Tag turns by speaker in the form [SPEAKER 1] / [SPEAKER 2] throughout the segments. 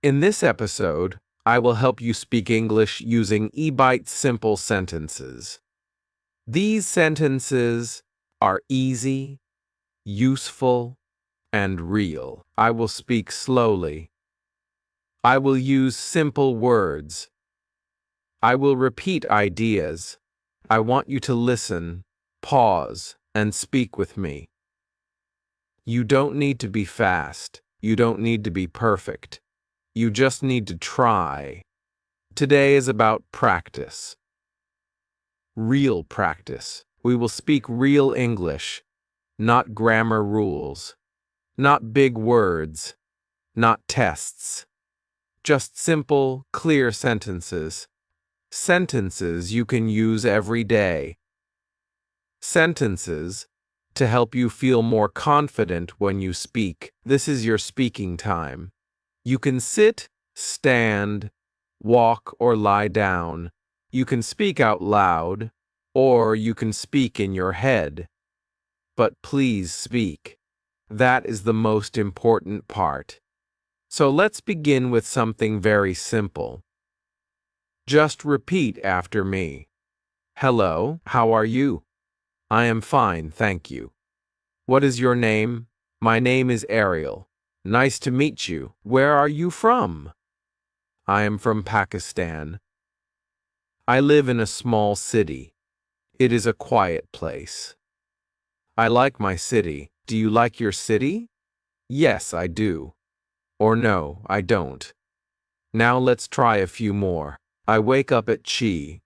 [SPEAKER 1] In this episode, I will help you speak English using eByte simple sentences. These sentences are easy, useful, and real. I will speak slowly. I will use simple words. I will repeat ideas. I want you to listen, pause, and speak with me. You don't need to be fast. You don't need to be perfect. You just need to try. Today is about practice. Real practice. We will speak real English, not grammar rules, not big words, not tests. Just simple, clear sentences. Sentences you can use every day. Sentences to help you feel more confident when you speak. This is your speaking time. You can sit, stand, walk, or lie down. You can speak out loud, or you can speak in your head. But please speak. That is the most important part. So let's begin with something very simple. Just repeat after me. Hello, how are you? I am fine, thank you. What is your name? My name is Ariel. Nice to meet you. Where are you from? I am from Pakistan. I live in a small city. It is a quiet place. I like my city. Do you like your city? Yes, I do. Or no, I don't. Now let's try a few more. I wake up at chi.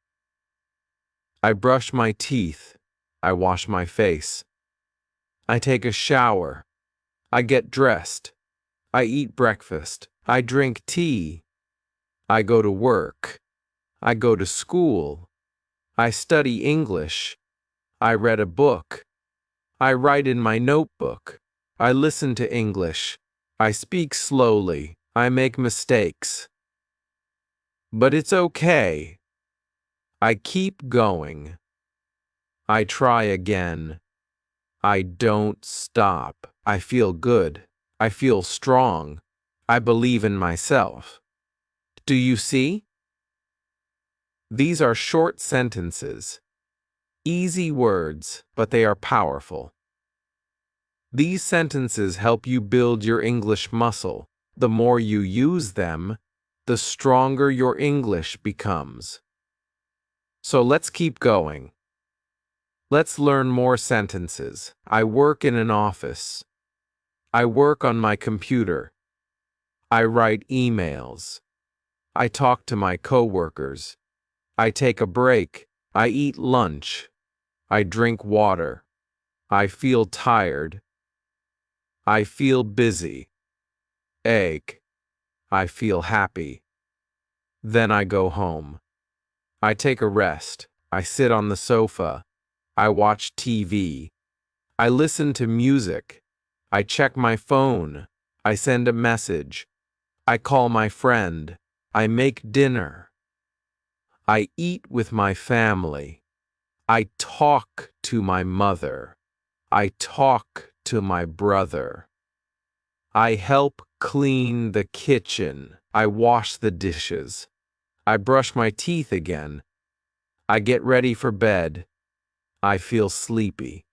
[SPEAKER 1] I brush my teeth. I wash my face. I take a shower. I get dressed. I eat breakfast. I drink tea. I go to work. I go to school. I study English. I read a book. I write in my notebook. I listen to English. I speak slowly. I make mistakes. But it's okay. I keep going. I try again. I don't stop. I feel good. I feel strong. I believe in myself. Do you see? These are short sentences. Easy words, but they are powerful. These sentences help you build your English muscle. The more you use them, the stronger your English becomes. So let's keep going. Let's learn more sentences. I work in an office. I work on my computer. I write emails. I talk to my coworkers. I take a break. I eat lunch. I drink water. I feel tired. I feel busy. Egg. I feel happy. Then I go home. I take a rest. I sit on the sofa. I watch TV. I listen to music. I check my phone. I send a message. I call my friend. I make dinner. I eat with my family. I talk to my mother. I talk to my brother. I help clean the kitchen. I wash the dishes. I brush my teeth again. I get ready for bed. I feel sleepy.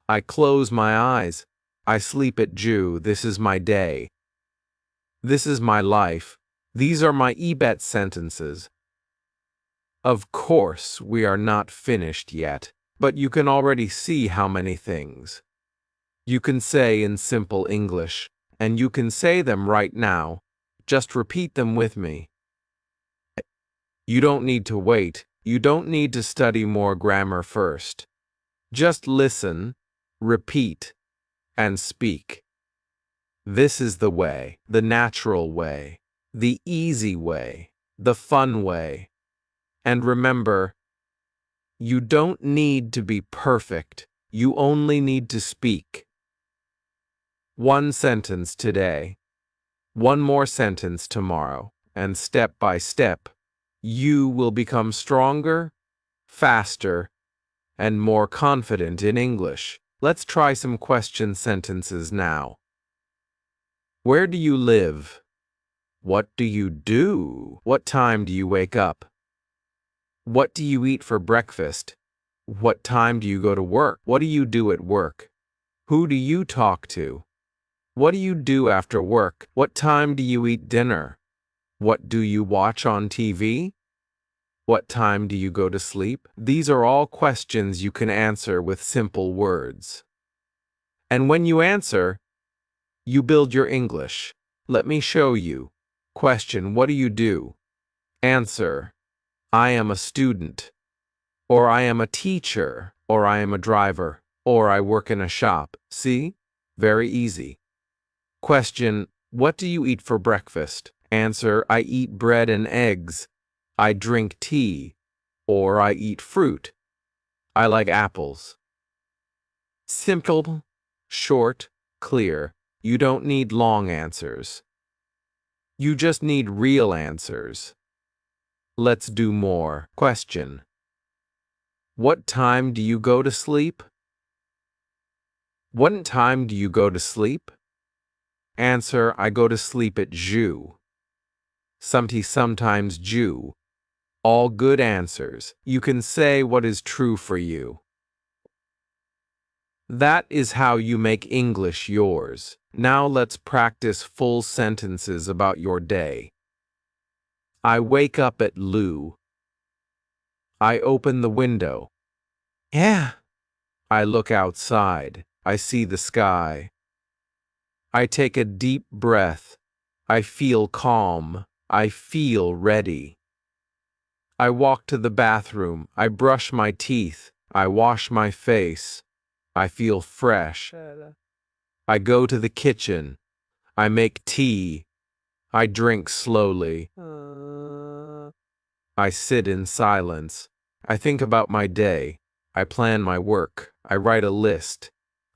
[SPEAKER 1] I close my eyes. I sleep at Jew. This is my day. This is my life. These are my eByte sentences. Of course, we are not finished yet, but you can already see how many things you can say in simple English, and you can say them right now. Just repeat them with me. You don't need to wait. You don't need to study more grammar first. Just listen, repeat, and speak. This is the way, the natural way, the easy way, the fun way. And remember, you don't need to be perfect. You only need to speak. One sentence today, one more sentence tomorrow, and step by step, you will become stronger, faster, and more confident in English. Let's try some question sentences now. Where do you live? What do you do? What time do you wake up? What do you eat for breakfast? What time do you go to work? What do you do at work? Who do you talk to? What do you do after work? What time do you eat dinner? What do you watch on TV? What time do you go to sleep? These are all questions you can answer with simple words. And when you answer, you build your English. Let me show you. Question: what do you do? Answer: I am a student, or I am a teacher, or I am a driver, or I work in a shop. See? Very easy. Question: what do you eat for breakfast? Answer: I eat bread and eggs. I drink tea, or I eat fruit. I like apples. Simple, short, clear. You don't need long answers. You just need real answers. Let's do more. Question: what time do you go to sleep? What time do you go to sleep? Answer: I go to sleep at Jew. Sometimes Jew. All good answers. You can say what is true for you. That is how you make English yours. Now let's practice full sentences about your day. I wake up at Lou. I open the window. Yeah. I look outside. I see the sky. I take a deep breath. I feel calm. I feel ready. I walk to the bathroom. I brush my teeth. I wash my face. I feel fresh. I go to the kitchen. I make tea. I drink slowly. I sit in silence. I think about my day. I plan my work. I write a list.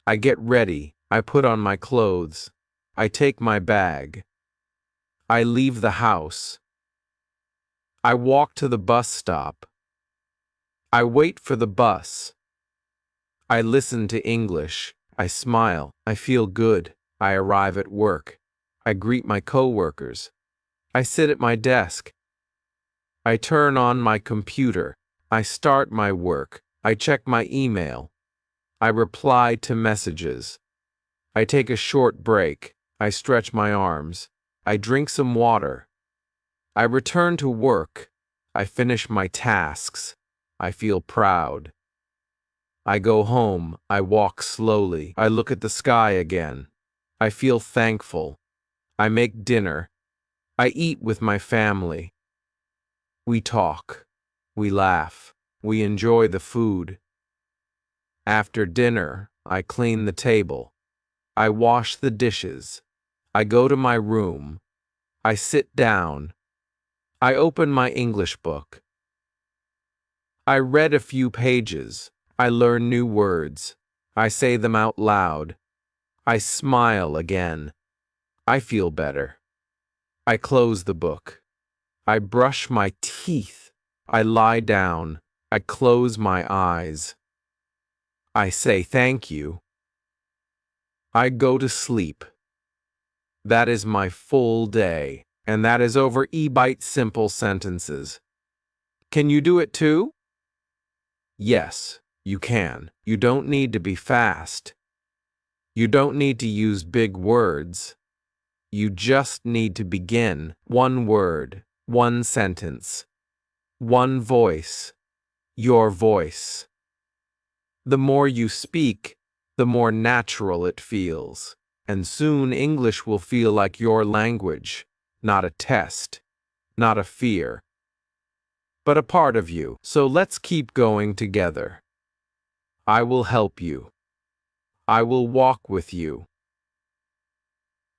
[SPEAKER 1] I get ready. I put on my clothes. I take my bag. I leave the house. I walk to the bus stop. I wait for the bus. I listen to English. I smile. I feel good. I arrive at work. I greet my coworkers. I sit at my desk. I turn on my computer. I start my work. I check my email. I reply to messages. I take a short break. I stretch my arms. I drink some water. I return to work. I finish my tasks. I feel proud. I go home. I walk slowly. I look at the sky again. I feel thankful. I make dinner. I eat with my family. We talk. We laugh. We enjoy the food. After dinner, I clean the table. I wash the dishes. I go to my room. I sit down. I open my English book. I read a few pages. I learn new words. I say them out loud. I smile again. I feel better. I close the book. I brush my teeth. I lie down. I close my eyes. I say thank you. I go to sleep. That is my full day, and that is over eByte simple sentences. Can you do it too? Yes, you can. You don't need to be fast. You don't need to use big words. You just need to begin. One word, one sentence, one voice, your voice. The more you speak, the more natural it feels, and soon English will feel like your language, not a test, not a fear, but a part of you. So let's keep going together. I will help you. I will walk with you.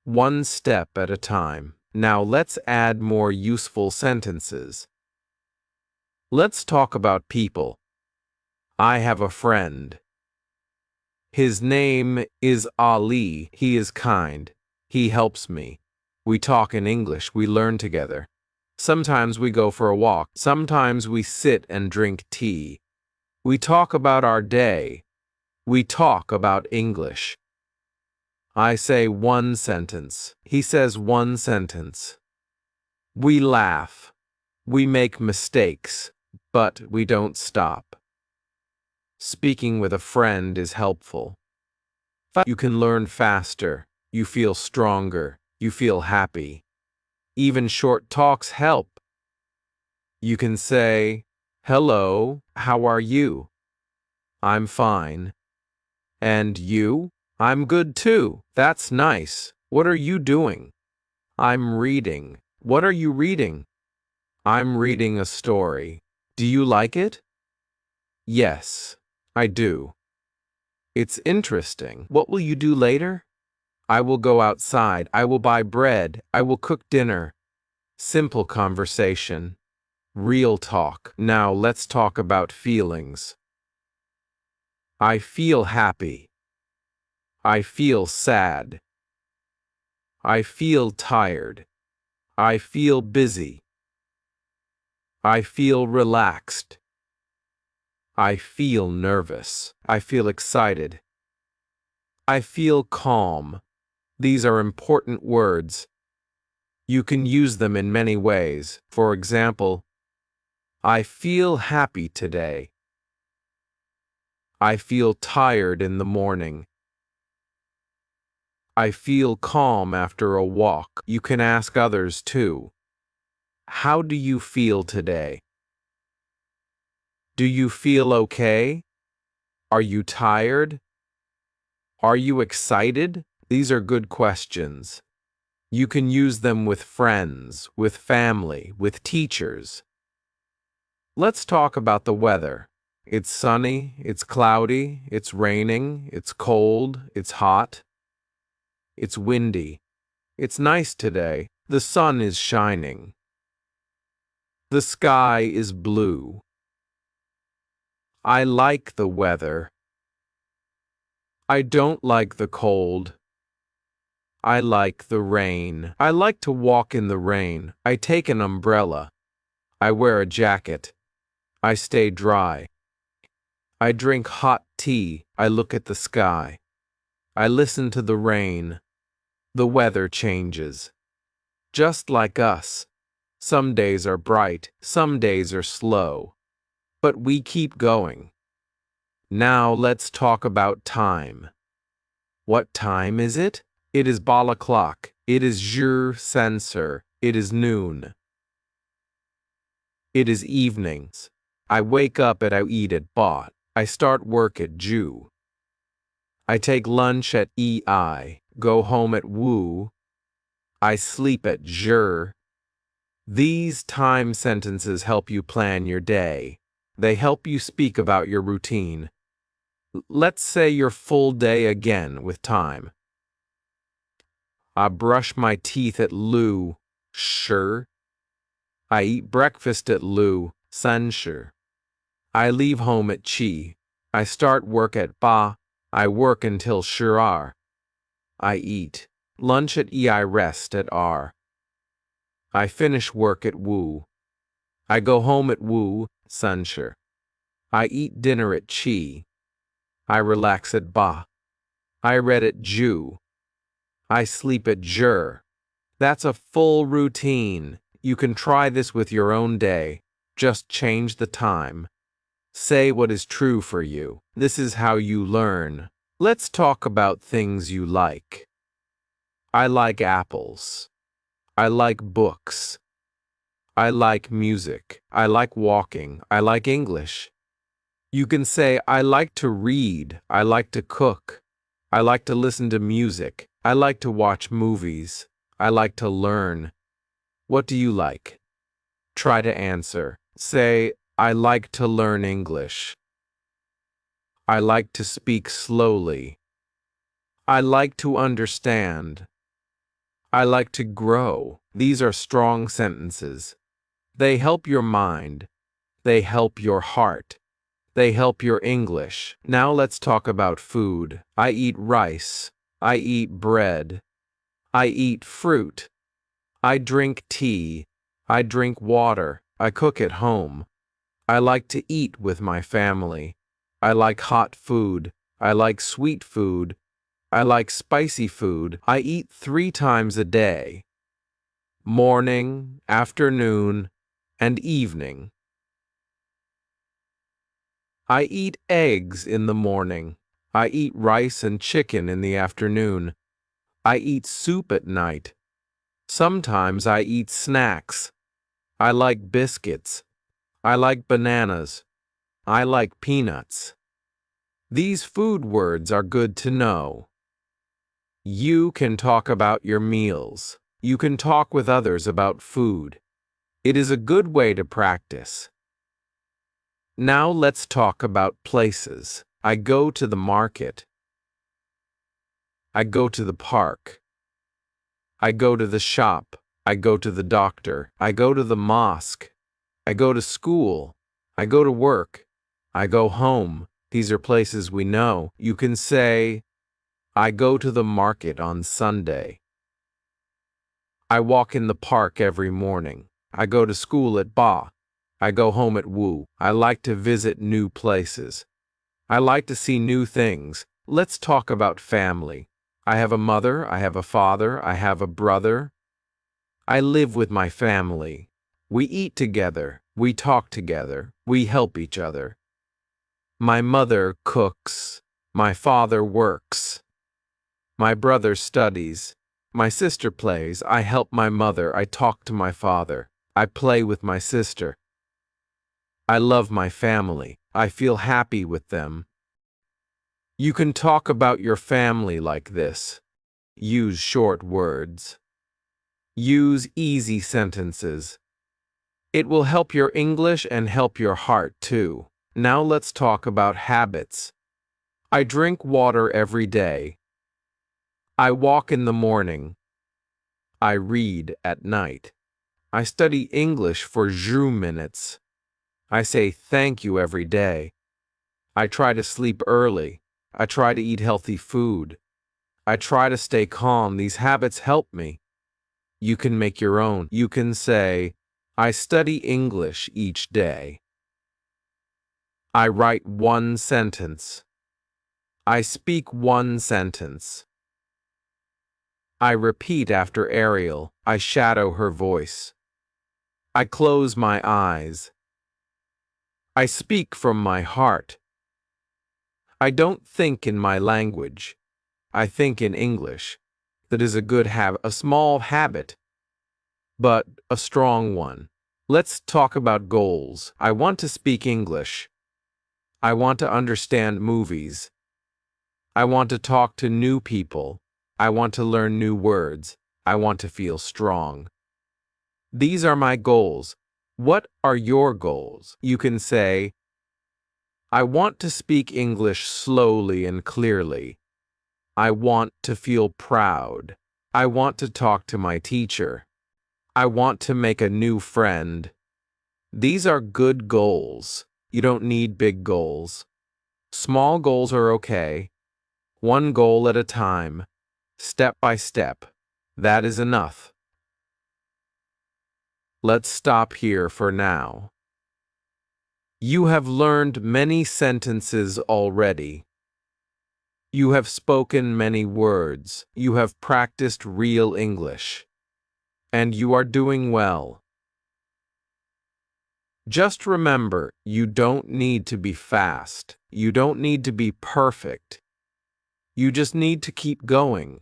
[SPEAKER 1] One step at a time. Now let's add more useful sentences. Let's talk about people. I have a friend. His name is Ali. He is kind. He helps me. We talk in English. We learn together. Sometimes we go for a walk. Sometimes we sit and drink tea. We talk about our day. We talk about English. I say one sentence. He says one sentence. We laugh. We make mistakes, but we don't stop. Speaking with a friend is helpful. You can learn faster. You feel stronger. You feel happy. Even short talks help. You can say, "Hello, how are you?" "I'm fine." "And you?" "I'm good too." "That's nice. What are you doing?" "I'm reading." "What are you reading?" "I'm reading a story." "Do you like it?" "Yes, I do." "It's interesting." "What will you do later?" "I will go outside. I will buy bread. I will cook dinner." Simple conversation. Real talk. Now let's talk about feelings. I feel happy. I feel sad. I feel tired. I feel busy. I feel relaxed. I feel nervous. I feel excited. I feel calm. These are important words. You can use them in many ways. For example, I feel happy today. I feel tired in the morning. I feel calm after a walk. You can ask others too. How do you feel today? Do you feel okay? Are you tired? Are you excited? These are good questions. You can use them with friends, with family, with teachers. Let's talk about the weather. It's sunny, it's cloudy, it's raining, it's cold, it's hot, it's windy. It's nice today. The sun is shining. The sky is blue. I like the weather. I don't like the cold. I like the rain. I like to walk in the rain. I take an umbrella. I wear a jacket. I stay dry. I drink hot tea. I look at the sky. I listen to the rain. The weather changes. Just like us. Some days are bright, some days are slow. But we keep going. Now let's talk about time. What time is it? It is ball o'clock. It is jour sensor. It is noon. It is evenings. I wake up I eat at bot. I start work at Jew. I take lunch at EI, go home at Woo. I sleep at Jur. These time sentences help you plan your day. They help you speak about your routine. Let's say your full day again with time. I brush my teeth at Lou. Sure. I eat breakfast at Lou. Sure. I leave home at Chi. I start work at Ba. I work until Shirar. I eat lunch at I rest at R. I finish work at Wu. I go home at Wu, Sunsure. I eat dinner at Chi. I relax at Ba. I read at Ju. I sleep at Jur. That's a full routine. You can try this with your own day. Just change the time. Say what is true for you. This is how you learn. Let's talk about things you like. I like apples. I like books. I like music. I like walking. I like English. You can say, I like to read. I like to cook. I like to listen to music. I like to watch movies. I like to learn. What do you like? Try to answer. Say, I like to learn English. I like to speak slowly. I like to understand. I like to grow. These are strong sentences. They help your mind. They help your heart. They help your English. Now let's talk about food. I eat rice. I eat bread. I eat fruit. I drink tea. I drink water. I cook at home. I like to eat with my family. I like hot food. I like sweet food. I like spicy food. I eat 3 times a day. morning, afternoon, and evening. I eat eggs in the morning. I eat rice and chicken in the afternoon. I eat soup at night. Sometimes I eat snacks. I like biscuits. I like bananas. I like peanuts. These food words are good to know. You can talk about your meals. You can talk with others about food. It is a good way to practice. Now let's talk about places. I go to the market. I go to the park. I go to the shop. I go to the doctor. I go to the mosque. I go to school. I go to work. I go home. These are places we know. You can say, I go to the market on Sunday. I walk in the park every morning. I go to school at Ba. I go home at Wu. I like to visit new places. I like to see new things. Let's talk about family. I have a mother. I have a father. I have a brother. I live with my family. We eat together. We talk together. We help each other. My mother cooks. My father works. My brother studies. My sister plays. I help my mother. I talk to my father. I play with my sister. I love my family. I feel happy with them. You can talk about your family like this. Use short words. Use easy sentences. It will help your English and help your heart too. Now let's talk about habits. I drink water every day. I walk in the morning. I read at night. I study English for 2 minutes. I say thank you every day. I try to sleep early. I try to eat healthy food. I try to stay calm. These habits help me. You can make your own. You can say, I study English each day. I write 1 sentence. I speak 1 sentence. I repeat after Ariel. I shadow her voice. I close my eyes. I speak from my heart. I don't think in my language. I think in English. That is a good habit, a small habit, but a strong one. Let's talk about goals. I want to speak English. I want to understand movies. I want to talk to new people. I want to learn new words. I want to feel strong. These are my goals. What are your goals? You can say, I want to speak English slowly and clearly. I want to feel proud. I want to talk to my teacher. I want to make a new friend. These are good goals. You don't need big goals. Small goals are okay. 1 goal at a time, step by step. That is enough. Let's stop here for now. You have learned many sentences already. You have spoken many words. You have practiced real English. And you are doing well. Just remember, you don't need to be fast. You don't need to be perfect. You just need to keep going.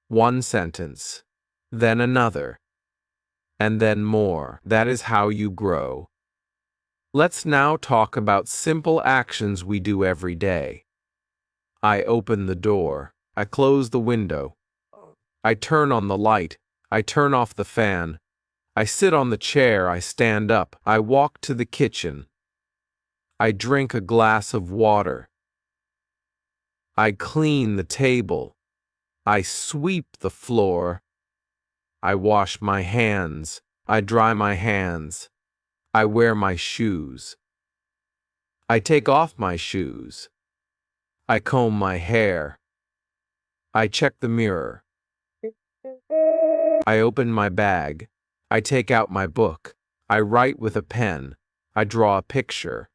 [SPEAKER 1] 1 sentence, then another, and then more. That is how you grow. Let's now talk about simple actions we do every day. I open the door. I close the window. I turn on the light. I turn off the fan. I sit on the chair. I stand up. I walk to the kitchen. I drink a glass of water. I clean the table. I sweep the floor. I wash my hands. I dry my hands. I wear my shoes. I take off my shoes. I comb my hair. I check the mirror. I open my bag. I take out my book. I write with a pen. I draw a picture.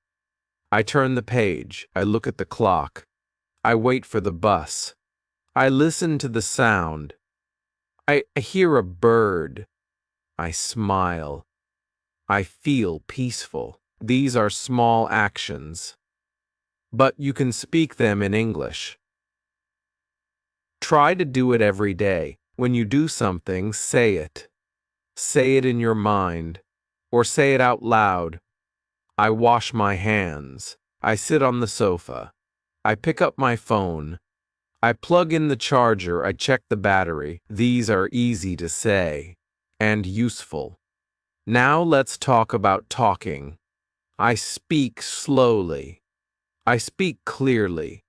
[SPEAKER 1] I turn the page. I look at the clock. I wait for the bus. I listen to the sound. I hear a bird. I smile. I feel peaceful. These are small actions, but you can speak them in English. Try to do it every day. When you do something, say it. Say it in your mind, or say it out loud. I wash my hands. I sit on the sofa. I pick up my phone. I plug in the charger. I check the battery. These are easy to say and useful. Now let's talk about talking. I speak slowly. I speak clearly.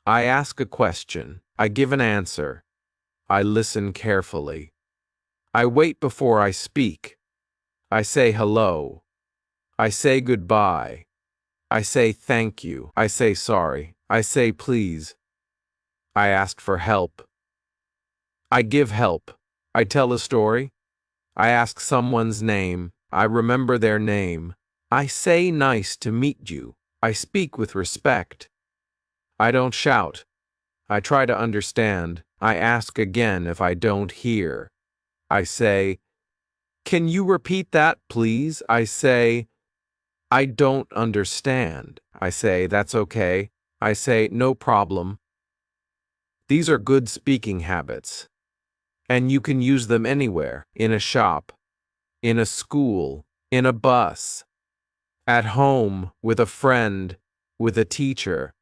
[SPEAKER 1] I ask a question. I give an answer. I listen carefully. I wait before I speak. I say hello. I say goodbye. I say thank you. I say sorry. I say please. I ask for help. I give help. I tell a story. I ask someone's name. I remember their name. I say nice to meet you. I speak with respect. I don't shout. I try to understand. I ask again if I don't hear. I say, "Can you repeat that, please?" I say, "I don't understand." I say, "That's okay." I say, "No problem." These are good speaking habits, and you can use them anywhere, in a shop, in a school, in a bus, at home, with a friend, with a teacher,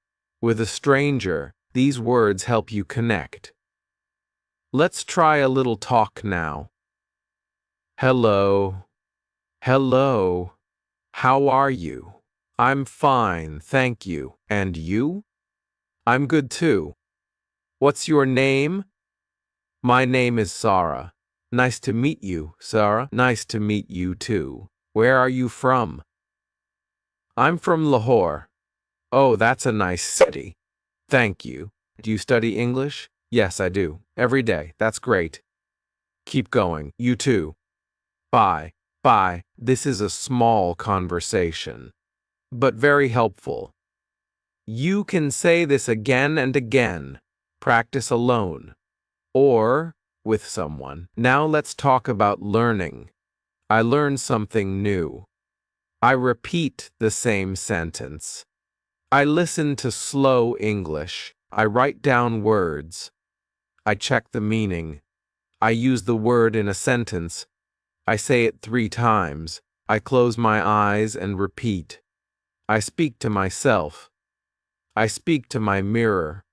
[SPEAKER 1] with a stranger. These words help you connect. Let's try a little talk now. Hello. Hello. How are you? I'm fine, thank you. And you? I'm good too. What's your name? My name is Sarah. Nice to meet you, Sarah. Nice to meet you too. Where are you from? I'm from Lahore. Oh, that's a nice city. Thank you. Do you study English? Yes, I do. Every day. That's great. Keep going. You too. Bye. Bye. This is a small conversation, but very helpful. You can say this again and again. Practice alone or with someone. Now let's talk about learning. I learn something new. I repeat the same sentence. I listen to slow English. I write down words. I check the meaning. I use the word in a sentence. I say it 3 times. I close my eyes and repeat. I speak to myself. I speak to my mirror.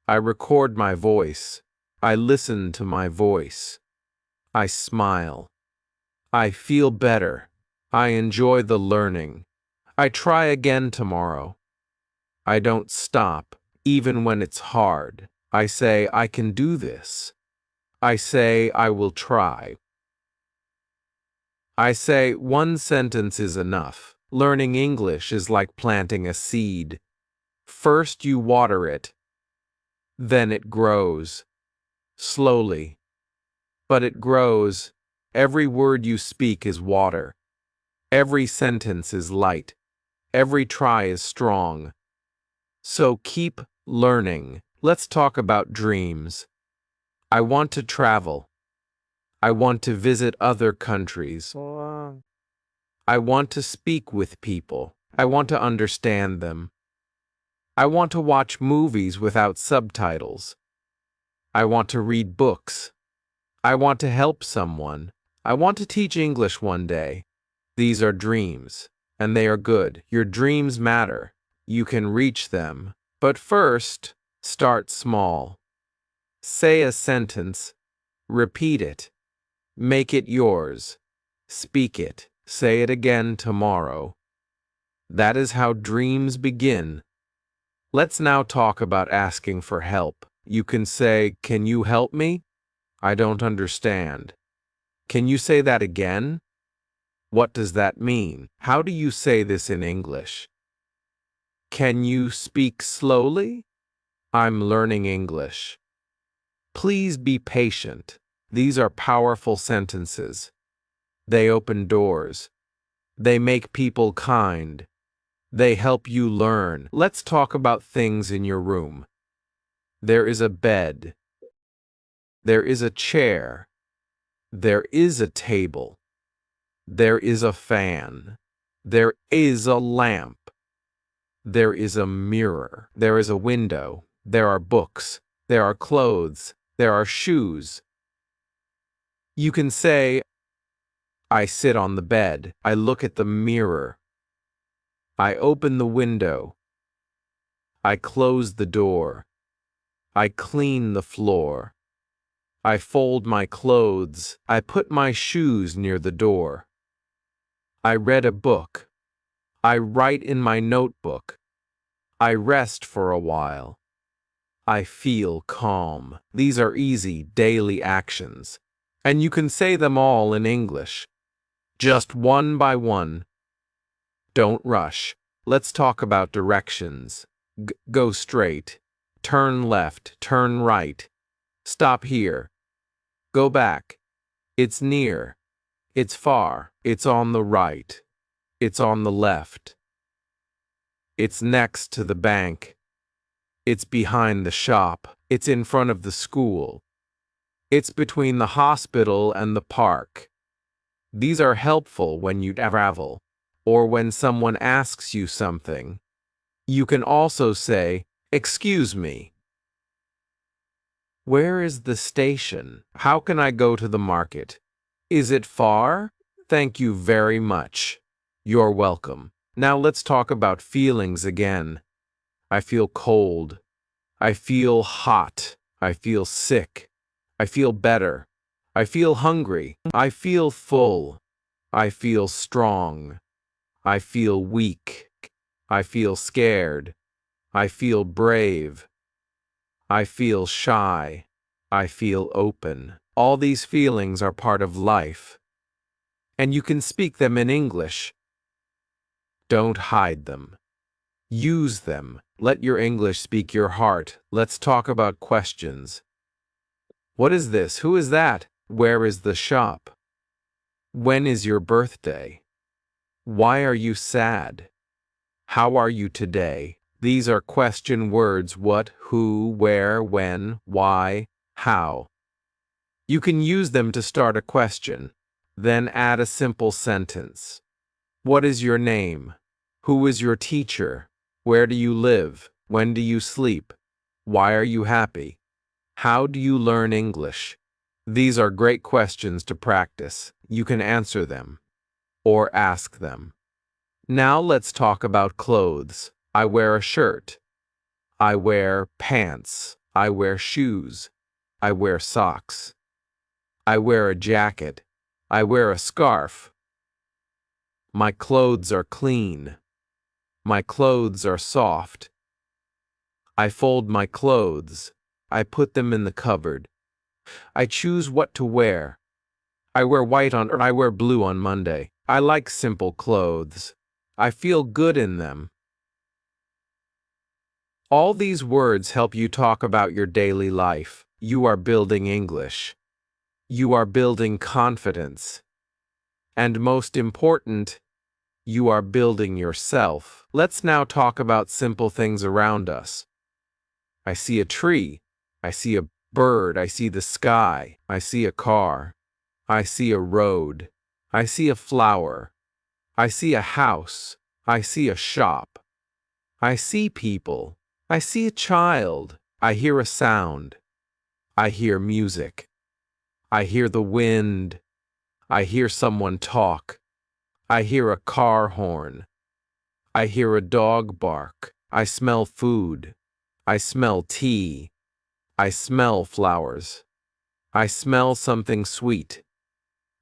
[SPEAKER 1] I record my voice. I listen to my voice. I smile. I feel better. I enjoy the learning. I try again tomorrow. I don't stop, even when it's hard. I say, I can do this. I say, I will try. I say, one sentence is enough. Learning English is like planting a seed. First you water it. Then it grows. Slowly. But it grows. Every word you speak is water. Every sentence is light. Every try is strong. So keep learning. Let's talk about dreams. I want to travel. I want to visit other countries. I want to speak with people. I want to understand them. I want to watch movies without subtitles. I want to read books. I want to help someone. I want to teach English one day. These are dreams, and they are good. Your dreams matter. You can reach them. But first, start small. Say a sentence. Repeat it. Make it yours. Speak it. Say it again tomorrow. That is how dreams begin. Let's now talk about asking for help. You can say, "Can you help me? I don't understand." Can you say that again? What does that mean? How do you say this in English? Can you speak slowly? I'm learning English. Please be patient. These are powerful sentences. They open doors. They make people kind. They help you learn. Let's talk about things in your room. There is a bed. There is a chair. There is a table. There is a fan. There is a lamp. There is a mirror. There is a window. There are books. There are clothes. There are shoes. You can say, I sit on the bed. I look at the mirror. I open the window. I close the door. I clean the floor. I fold my clothes. I put my shoes near the door. I read a book. I write in my notebook. I rest for a while. I feel calm. These are easy daily actions, and you can say them all in English, just one by one. Don't rush. Let's talk about directions. Go straight. Turn left. Turn right. Stop here. Go back. It's near. It's far. It's on the right. It's on the left. It's next to the bank. It's behind the shop. It's in front of the school. It's between the hospital and the park. These are helpful when you travel, or when someone asks you something. You can also say, "Excuse me. Where is the station? How can I go to the market? Is it far? Thank you very much. You're welcome." Now let's talk about feelings again. I feel cold. I feel hot. I feel sick. I feel better. I feel hungry. I feel full. I feel strong. I feel weak. I feel scared. I feel brave. I feel shy. I feel open. All these feelings are part of life, and you can speak them in English. Don't hide them. Use them. Let your English speak your heart. Let's talk about questions. What is this? Who is that? Where is the shop? When is your birthday? Why are you sad? How are you today? These are question words: what, who, where, when, why, how. You can use them to start a question, then add a simple sentence. What is your name? Who is your teacher? Where do you live? When do you sleep? Why are you happy? How do you learn English? These are great questions to practice. You can answer them or ask them. Now let's talk about clothes. I wear a shirt. I wear pants. I wear shoes. I wear socks. I wear a jacket. I wear a scarf. My clothes are clean. My clothes are soft. I fold my clothes. I put them in the cupboard. I choose what to wear. I wear white or I wear blue on Monday. I like simple clothes. I feel good in them. All these words help you talk about your daily life. You are building English. You are building confidence. And most important, you are building yourself. Let's now talk about simple things around us. I see a tree. I see a bird. I see the sky. I see a car. I see a road. I see a flower. I see a house. I see a shop. I see people. I see a child. I hear a sound. I hear music. I hear the wind. I hear someone talk. I hear a car horn. I hear a dog bark. I smell food. I smell tea. I smell flowers. I smell something sweet.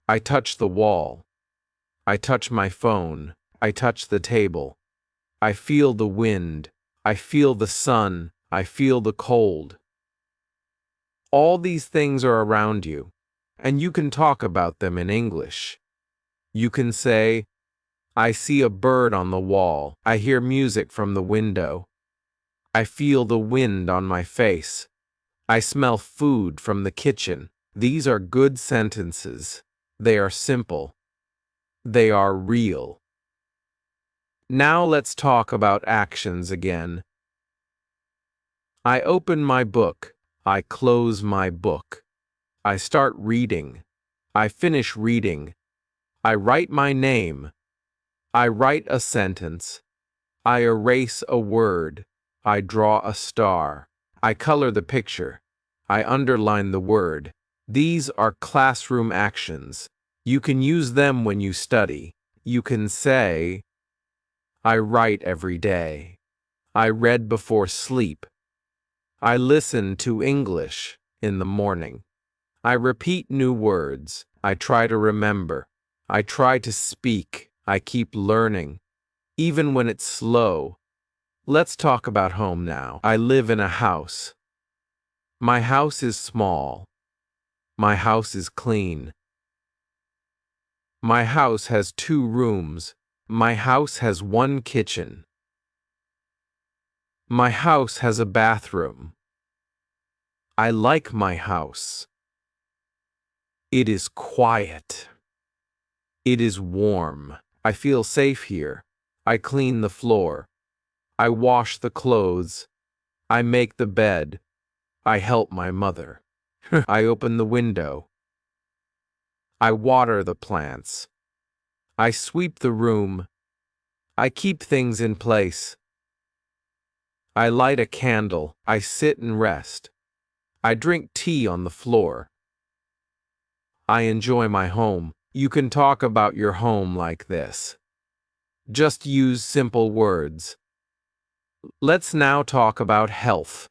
[SPEAKER 1] I touch the wall. I touch my phone. I touch the table. I feel the wind. I feel the sun. I feel the cold. All these things are around you, and you can talk about them in English. You can say, I see a bird on the wall. I hear music from the window. I feel the wind on my face. I smell food from the kitchen. These are good sentences. They are simple. They are real. Now let's talk about actions again. I open my book. I close my book. I start reading. I finish reading. I write my name. I write a sentence. I erase a word. I draw a star. I color the picture. I underline the word. These are classroom actions. You can use them when you study. You can say, I write every day. I read before sleep. I listen to English in the morning. I repeat new words. I try to remember. I try to speak. I keep learning, even when it's slow. Let's talk about home now. I live in a house. My house is small. My house is clean. My house has 2 rooms. My house has 1 kitchen. My house has a bathroom. I like my house. It is quiet. It is warm. I feel safe here. I clean the floor. I wash the clothes. I make the bed. I help my mother. I open the window. I water the plants. I sweep the room. I keep things in place. I light a candle. I sit and rest. I drink tea on the floor. I enjoy my home. You can talk about your home like this. Just use simple words. Let's now talk about health.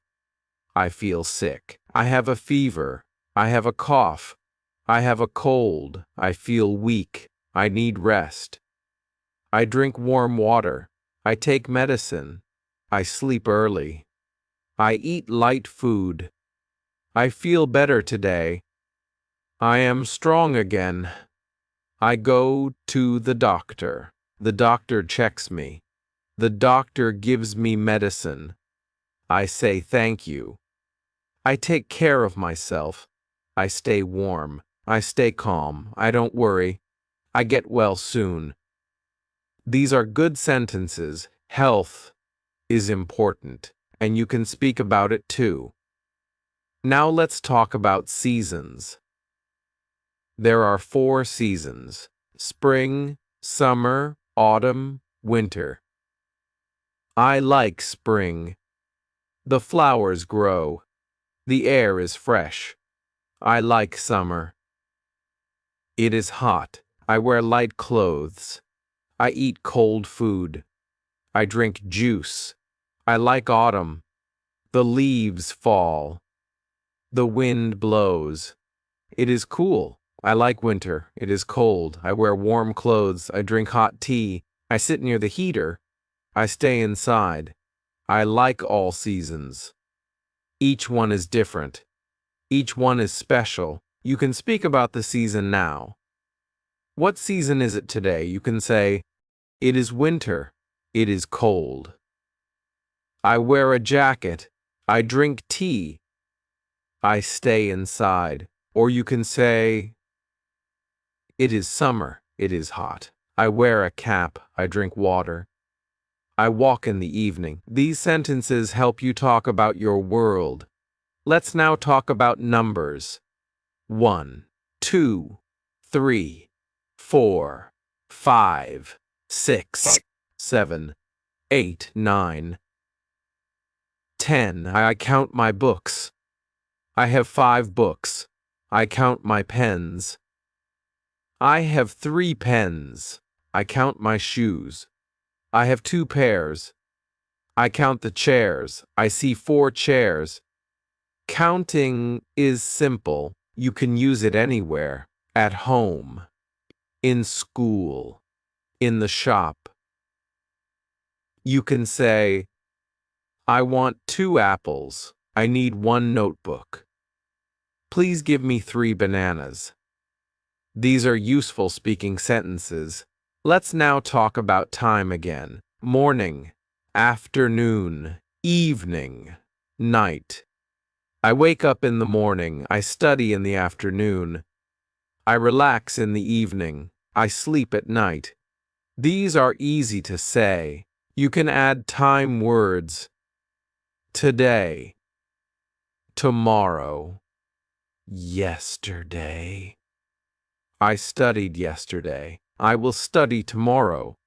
[SPEAKER 1] I feel sick. I have a fever. I have a cough. I have a cold. I feel weak. I need rest. I drink warm water. I take medicine. I sleep early. I eat light food. I feel better today. I am strong again. I go to the doctor. The doctor checks me. The doctor gives me medicine. I say thank you. I take care of myself. I stay warm. I stay calm. I don't worry. I get well soon. These are good sentences. Health is important, and you can speak about it too. Now let's talk about seasons. There are 4 seasons: spring, summer, autumn, winter. I like spring. The flowers grow. The air is fresh. I like summer. It is hot. I wear light clothes. I eat cold food. I drink juice. I like autumn. The leaves fall. The wind blows. It is cool. I like winter. It is cold. I wear warm clothes. I drink hot tea. I sit near the heater. I stay inside. I like all seasons. Each one is different. Each one is special. You can speak about the season now. What season is it today? You can say, it is winter. It is cold. I wear a jacket. I drink tea. I stay inside. Or you can say, it is summer. It is hot. I wear a cap. I drink water. I walk in the evening. These sentences help you talk about your world. Let's now talk about numbers. 1, 2, 3, 4, 5, 6, 7, 8, 9, 10. I count my books. I have 5 books. I count my pens. I have 3 pens. I count my shoes. I have 2 pairs. I count the chairs. I see 4 chairs. Counting is simple. You can use it anywhere. At home, in school, in the shop. You can say, I want 2 apples. I need 1 notebook. Please give me 3 bananas. These are useful speaking sentences. Let's now talk about time again. Morning, afternoon, evening, night. I wake up in the morning. I study in the afternoon. I relax in the evening. I sleep at night. These are easy to say. You can add time words. Today, tomorrow, yesterday. I studied yesterday. I will study tomorrow.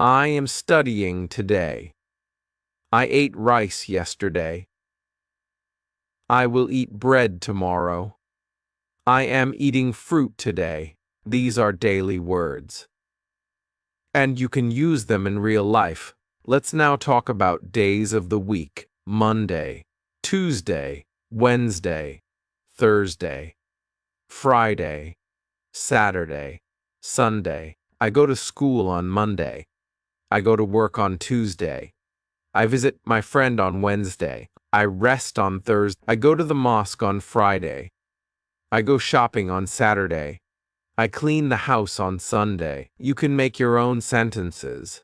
[SPEAKER 1] I am studying today. I ate rice yesterday. I will eat bread tomorrow. I am eating fruit today. These are daily words, and you can use them in real life. Let's now talk about days of the week: Monday, Tuesday, Wednesday, Thursday, Friday, Saturday, Sunday. I go to school on Monday. I go to work on Tuesday. I visit my friend on Wednesday. I rest on Thursday. I go to the mosque on Friday. I go shopping on Saturday. I clean the house on Sunday. You can make your own sentences.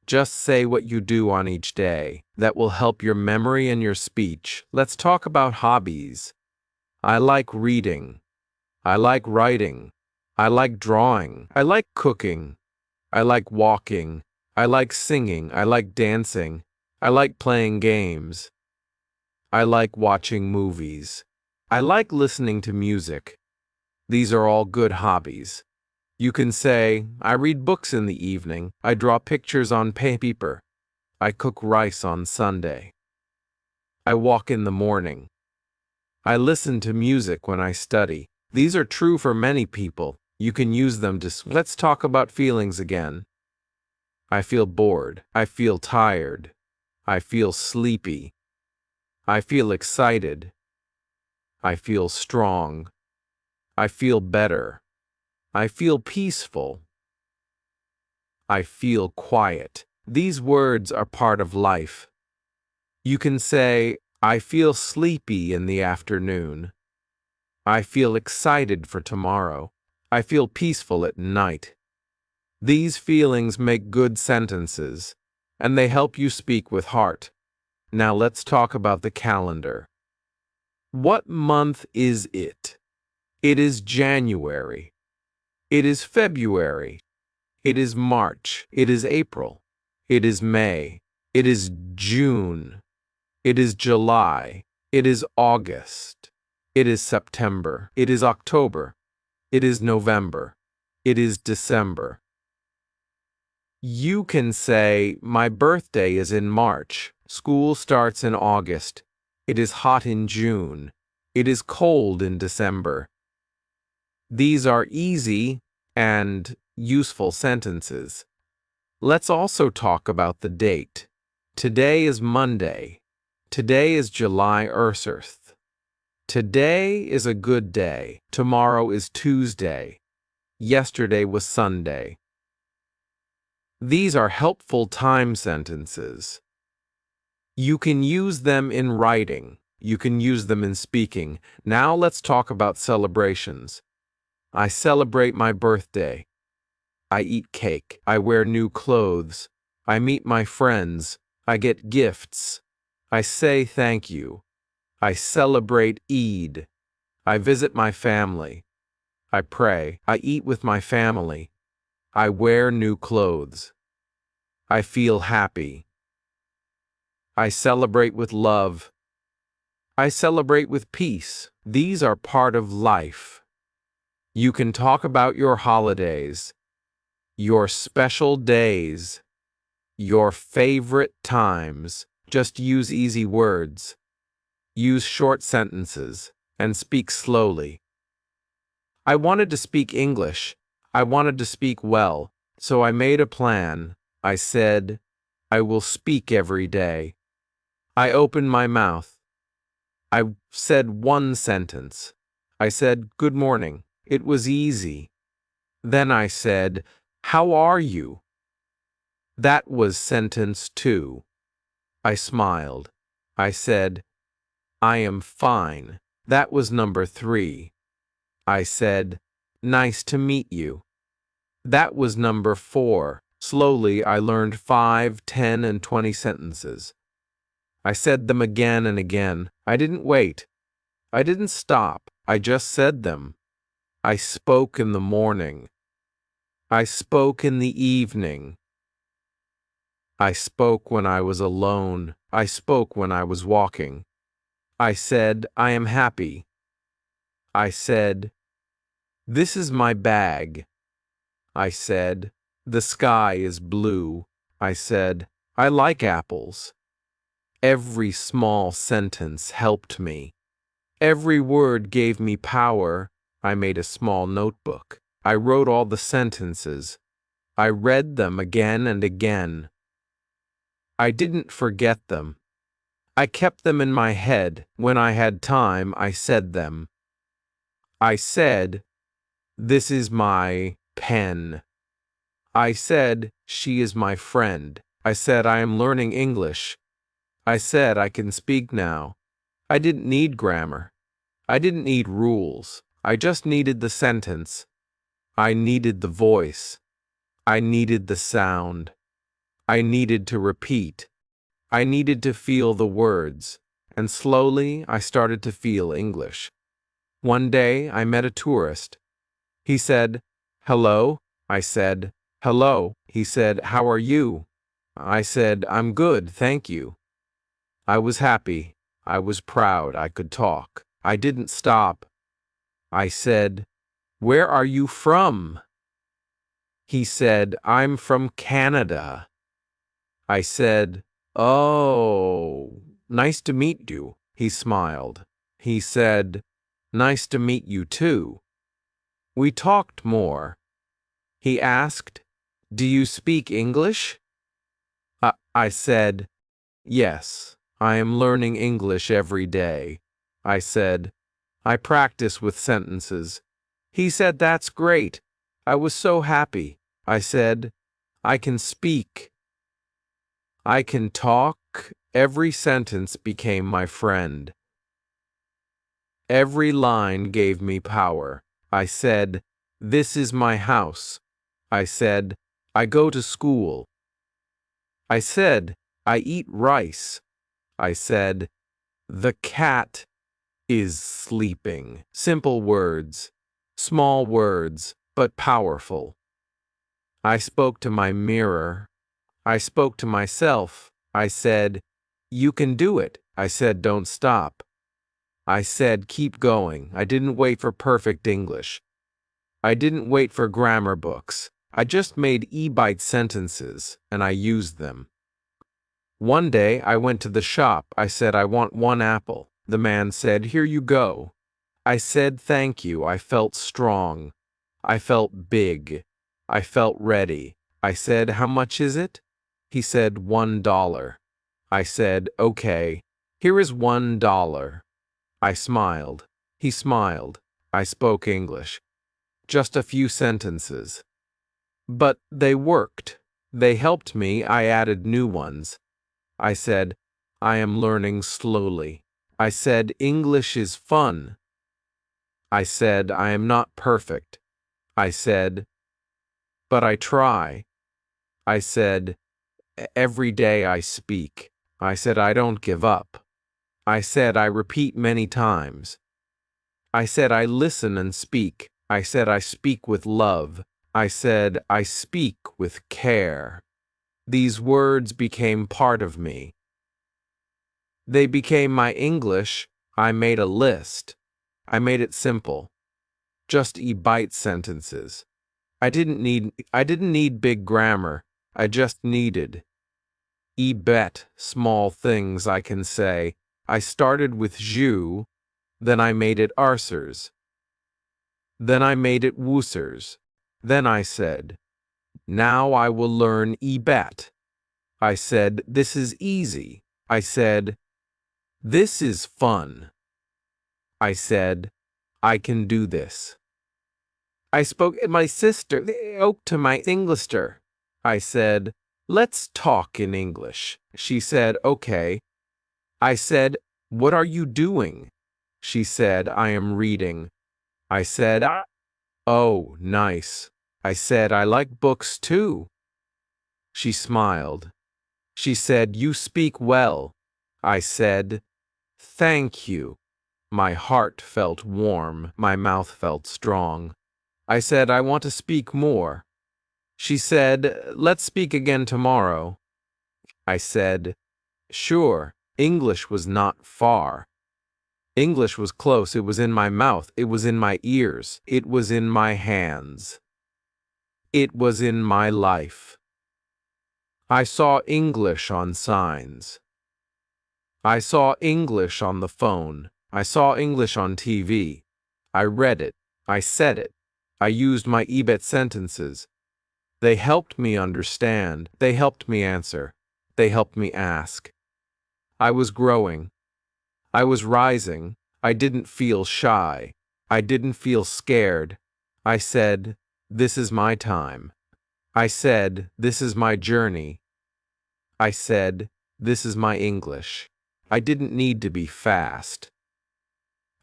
[SPEAKER 1] Just say what you do on each day. That will help your memory and your speech. Let's talk about hobbies. I like reading. I like writing. I like drawing. I like cooking. I like walking. I like singing. I like dancing. I like playing games. I like watching movies. I like listening to music. These are all good hobbies. You can say, I read books in the evening. I draw pictures on paper. I cook rice on Sunday. I walk in the morning. I listen to music when I study. These are true for many people. You can use them to... Let's talk about feelings again. I feel bored. I feel tired. I feel sleepy. I feel excited. I feel strong. I feel better. I feel peaceful. I feel quiet. These words are part of life. You can say, I feel sleepy in the afternoon. I feel excited for tomorrow. I feel peaceful at night. These feelings make good sentences, and they help you speak with heart. Now let's talk about the calendar. What month is it? It is January. It is February. It is March. It is April. It is May. It is June. It is July. It is August. It is September. It is October. It is November. It is December. You can say, my birthday is in March. School starts in August. It is hot in June. It is cold in December. These are easy and useful sentences. Let's also talk about the date. Today is Monday. Today is July 1st. Today is a good day. Tomorrow is Tuesday. Yesterday was Sunday. These are helpful time sentences. You can use them in writing. You can use them in speaking. Now let's talk about celebrations. I celebrate my birthday. I eat cake. I wear new clothes. I meet my friends. I get gifts. I say thank you. I celebrate Eid. I visit my family. I pray. I eat with my family. I wear new clothes. I feel happy. I celebrate with love. I celebrate with peace. These are part of life. You can talk about your holidays, your special days, your favorite times. Just use easy words. Use short sentences and speak slowly. I wanted to speak English. I wanted to speak well, so I made a plan. I said, I will speak every day. I opened my mouth. I said one sentence. I said, good morning. It was easy. Then I said, how are you? That was sentence 2. I smiled. I said, I am fine. That was number 3. I said, nice to meet you. That was number 4. Slowly, I learned 5, 10, and 20 sentences. I said them again and again. I didn't wait. I didn't stop. I just said them. I spoke in the morning. I spoke in the evening. I spoke when I was alone. I spoke when I was walking. I said, I am happy. I said, This is my bag. I said, the sky is blue. I said, I like apples. Every small sentence helped me. Every word gave me power. I made a small notebook. I wrote all the sentences. I read them again and again. I didn't forget them. I kept them in my head. When I had time, I said them. I said, this is my pen. I said, she is my friend. I said, I am learning English. I said, I can speak now. I didn't need grammar. I didn't need rules. I just needed the sentence. I needed the voice. I needed the sound. I needed to repeat. I needed to feel the words. And slowly, I started to feel English. One day, I met a tourist. He said, hello. I said, hello. He said, how are you? I said, I'm good, thank you. I was happy. I was proud I could talk. I didn't stop. I said, where are you from? He said, I'm from Canada. I said, oh, nice to meet you. He smiled. He said, nice to meet you too. We talked more. He asked, do you speak English? I said, yes, I am learning English every day. I said, I practice with sentences. He said, that's great. I was so happy. I said, I can speak. I can talk. Every sentence became my friend. Every line gave me power. I said, this is my house. I said, I go to school. I said, I eat rice. I said, the cat is sleeping. Simple words, small words, but powerful. I spoke to my mirror. I spoke to myself. I said, you can do it. I said, don't stop. I said, keep going. I didn't wait for perfect English. I didn't wait for grammar books. I just made e-bite sentences, and I used them. One day, I went to the shop. I said, I want 1 apple. The man said, here you go. I said, thank you. I felt strong. I felt big. I felt ready. I said, how much is it? He said, $1. I said, okay, here is $1. I smiled. He smiled. I spoke English. Just a few sentences. But they worked. They helped me. I added new ones. I said, I am learning slowly. I said, English is fun. I said, I am not perfect. I said, but I try. I said, every day I speak. I said, I don't give up. I said, I repeat many times. I said, I listen and speak. I said, I speak with love. I said, I speak with care. These words became part of me. They became my English. I made a list. I made it simple. Just e-bite sentences. I didn't need big grammar. I just needed e-bet small things I can say. I started with jus, then I made it arsers. Then I made it woosers. Then I said, now I will learn e-bet. I said, this is easy. I said, this is fun. I said, I can do this. I spoke to my sister, to my Englisher. I said, let's talk in English. She said, okay. I said, what are you doing? She said, I am reading. I said, oh, nice. I said, I like books too. She smiled. She said, you speak well. I said, thank you. My heart felt warm. My mouth felt strong. I said, I want to speak more. She said, let's speak again tomorrow. I said, sure. English was not far. English was close. It was in my mouth. It was in my ears. It was in my hands. It was in my life. I saw English on signs. I saw English on the phone. I saw English on TV. I read it. I said it. I used my EBET sentences. They helped me understand. They helped me answer. They helped me ask. I was growing. I was rising. I didn't feel shy. I didn't feel scared. I said, "This is my time." I said, "This is my journey." I said, "This is my English." I didn't need to be fast.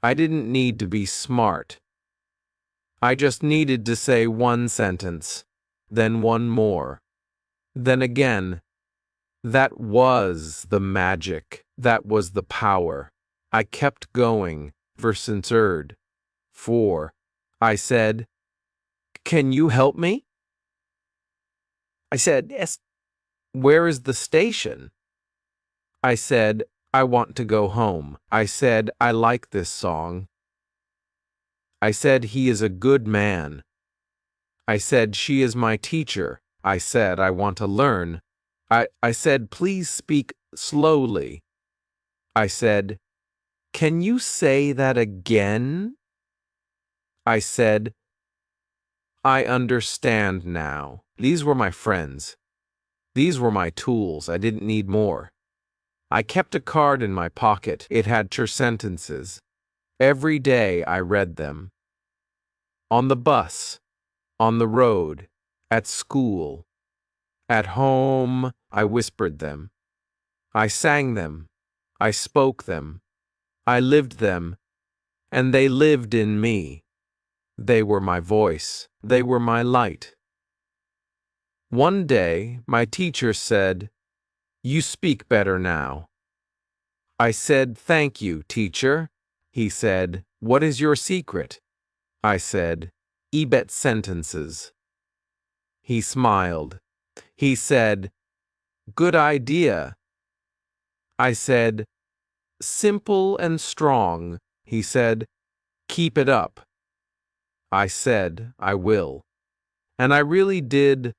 [SPEAKER 1] I didn't need to be smart. I just needed to say one sentence, then one more, then again. That was the magic. That was the power. I kept going. Versensurd. 4. I said, "Can you help me?" I said, "Yes." "Where is the station?" I said, "I want to go home." I said, "I like this song." I said, "He is a good man." I said, "She is my teacher." I said, "I want to learn." I said, "Please speak slowly." I said, "Can you say that again?" I said, "I understand now." These were my friends. These were my tools. I didn't need more. I kept a card in my pocket. It had chur sentences. Every day I read them. On the bus, on the road, at school, at home, I whispered them. I sang them. I spoke them. I lived them, and they lived in me. They were my voice. They were my light. One day, my teacher said, "You speak better now." I said, "Thank you, teacher." He said, "What is your secret?" I said, "EBET sentences." He smiled. He said, "Good idea." I said, "Simple and strong." He said, "Keep it up." I said, "I will." And I really did